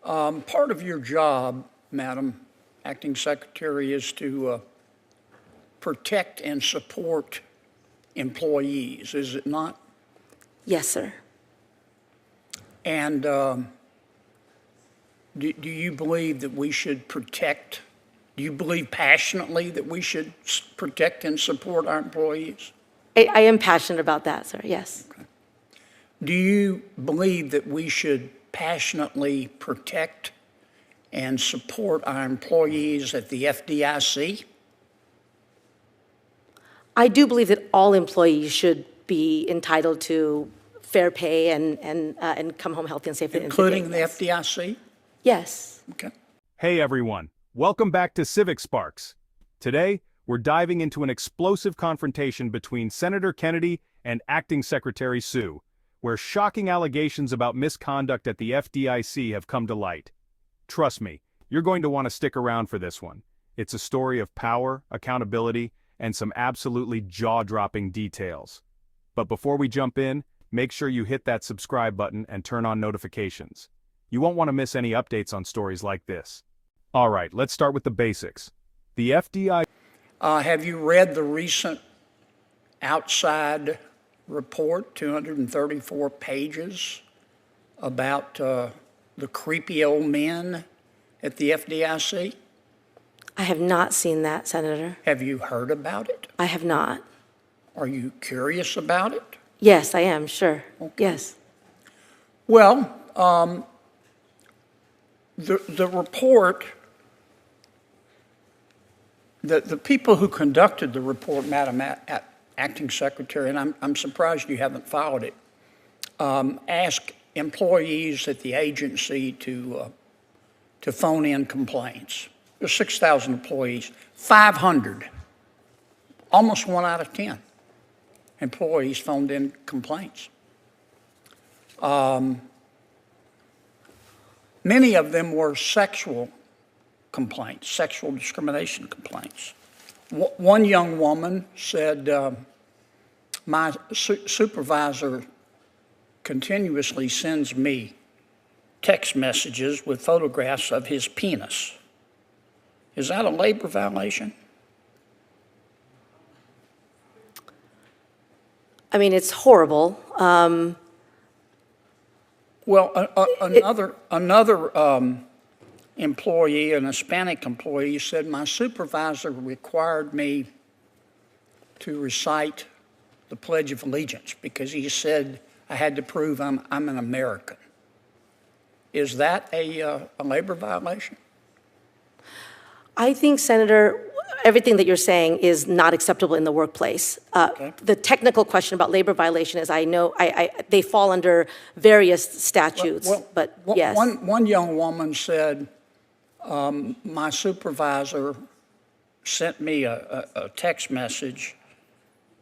Part of your job, Madam Acting Secretary, is to protect and support employees, is it not? Yes, sir. And do you believe that we should protect, do you believe passionately that we should protect and support our employees? I am passionate about that, sir, yes. Okay. Do you believe that we should passionately protect and support our employees at the FDIC? I do believe that all employees should be entitled to fair pay and come home healthy and safe. Including the FDIC? Yes. Okay. Hey everyone, welcome back to Civic Sparks. Today, we're diving into an explosive confrontation between Senator Kennedy and Acting Secretary Sue, where shocking allegations about misconduct at the FDIC have come to light. Trust me, you're going to want to stick around for this one. It's a story of power, accountability, and some absolutely jaw-dropping details. But before we jump in, make sure you hit that subscribe button and turn on notifications. You won't want to miss any updates on stories like this. All right, let's start with the basics. The FDIC... Have you read the recent outside report, 234 pages, about the creepy old men at the FDIC? I have not seen that, Senator. Have you heard about it? I have not. Are you curious about it? Yes, I am, sure. Okay. Yes. Well, the report, the people who conducted the report, Madam Acting Secretary, and I'm surprised you haven't followed it, asked employees at the agency to phone in complaints. There's 6,000 employees, 500, almost 1 out of 10 employees phoned in complaints. Many of them were sexual complaints, sexual discrimination complaints. One young woman said, my supervisor continuously sends me text messages with photographs of his penis. Is that a labor violation? I mean, it's horrible. Another employee, an Hispanic employee, said my supervisor required me to recite the Pledge of Allegiance because he said I had to prove I'm an American. Is that a labor violation? I think, Senator, everything that you're saying is not acceptable in the workplace. Okay. The technical question about labor violation is, I know they fall under various statutes, but yes. One young woman said, my supervisor sent me a text message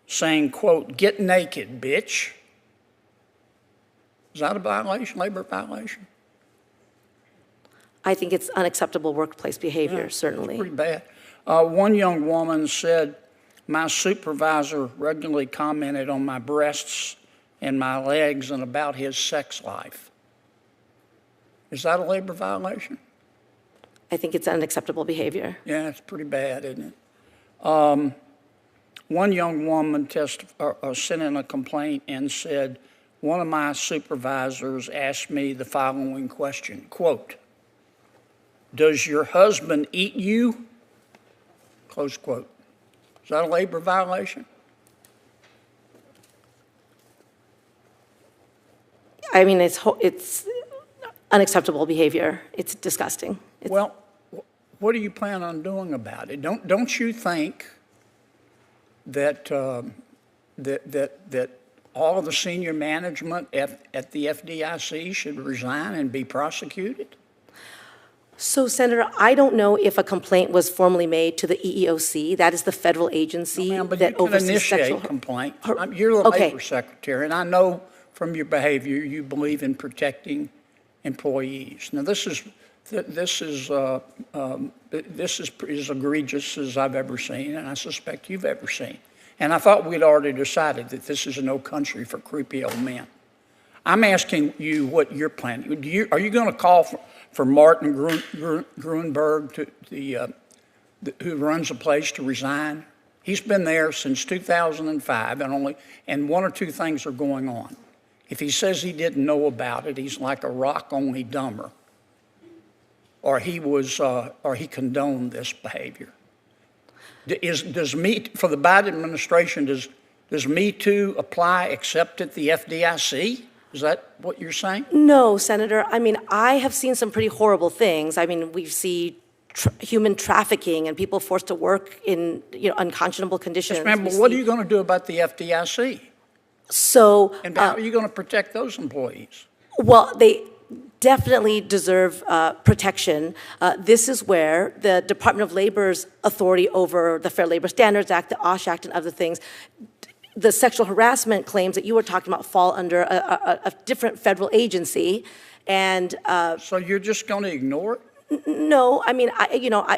saying, quote, "Get naked, bitch." Is that a violation, labor violation? I think it's unacceptable workplace behavior, certainly. It's pretty bad. One young woman said, my supervisor regularly commented on my breasts and my legs and about his sex life. Is that a labor violation? I think it's unacceptable behavior. Yeah, it's pretty bad, isn't it? One young woman sent in a complaint and said, one of my supervisors asked me the following question, quote, "Does your husband eat you?" Close quote. Is that a labor violation? I mean, it's unacceptable behavior. It's disgusting. Well, what do you plan on doing about it? Don't you think that that all of the senior management at the FDIC should resign and be prosecuted? So, Senator, I don't know if a complaint was formally made to the EEOC. That is the federal agency that oversees sexual complaint. You're the labor secretary, and I know from your behavior you believe in protecting employees. Now, this is as egregious as I've ever seen, and I suspect you've ever seen. And I thought we'd already decided that this is no country for creepy old men. I'm asking you what you're planning. Are you going to call for Martin Grunberg, who runs the place, to resign? He's been there since 2005, and one or two things are going on. If he says he didn't know about it, he's like a rock, only dumber. Or he condoned this behavior. For the Biden administration, does Me Too apply except at the FDIC? Is that what you're saying? No, Senator. I mean, I have seen some pretty horrible things. I mean, we see human trafficking and people forced to work in unconscionable conditions. Yes, ma'am, but what are you going to do about the FDIC? And how are you going to protect those employees? Well, they definitely deserve protection. This is where the Department of Labor's authority over the Fair Labor Standards Act, the OSH Act, and other things, the sexual harassment claims that you were talking about fall under a different federal agency. And so you're just going to ignore it? No, I mean,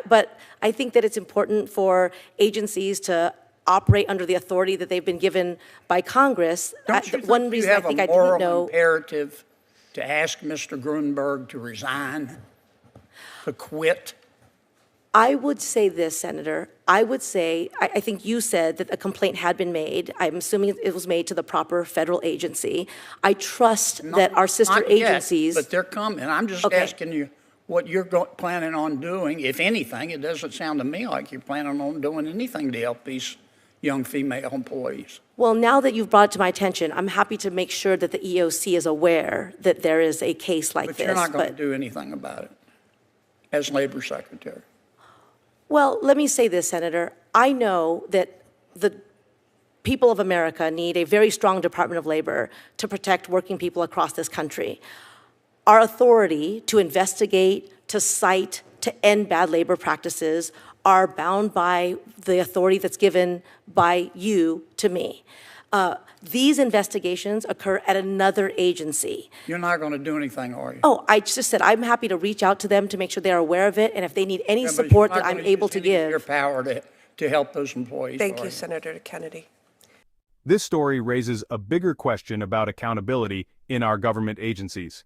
but I think that it's important for agencies to operate under the authority that they've been given by Congress. Don't you think one reason I think I didn't know. You have a moral imperative to ask Mr. Grunberg to resign, to quit? I would say this, Senator. I would say, I think you said that a complaint had been made. I'm assuming it was made to the proper federal agency. I trust that our sister agencies. But they're coming. I'm just asking you what you're planning on doing, if anything. It doesn't sound to me like you're planning on doing anything to help these young female employees. Well, now that you've brought it to my attention, I'm happy to make sure that the EOC is aware that there is a case like this. But you're not going to do anything about it as Labor Secretary. Well, let me say this, Senator. I know that the people of America need a very strong Department of Labor to protect working people across this country. Our authority to investigate, to cite, to end bad labor practices are bound by the authority that's given by you to me. These investigations occur at another agency. You're not going to do anything, are you? Oh, I just said I'm happy to reach out to them to make sure they're aware of it, and if they need any support that I'm able to give. Your power to help those employees. Thank you, Senator Kennedy. This story raises a bigger question about accountability in our government agencies.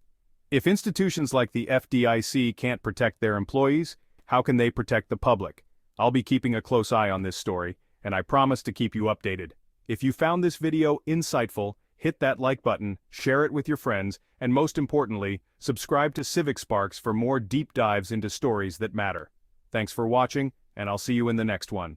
If institutions like the FDIC can't protect their employees, how can they protect the public? I'll be keeping a close eye on this story, and I promise to keep you updated. If you found this video insightful, hit that like button, share it with your friends, and most importantly, subscribe to Civic Sparks for more deep dives into stories that matter. Thanks for watching, and I'll see you in the next one.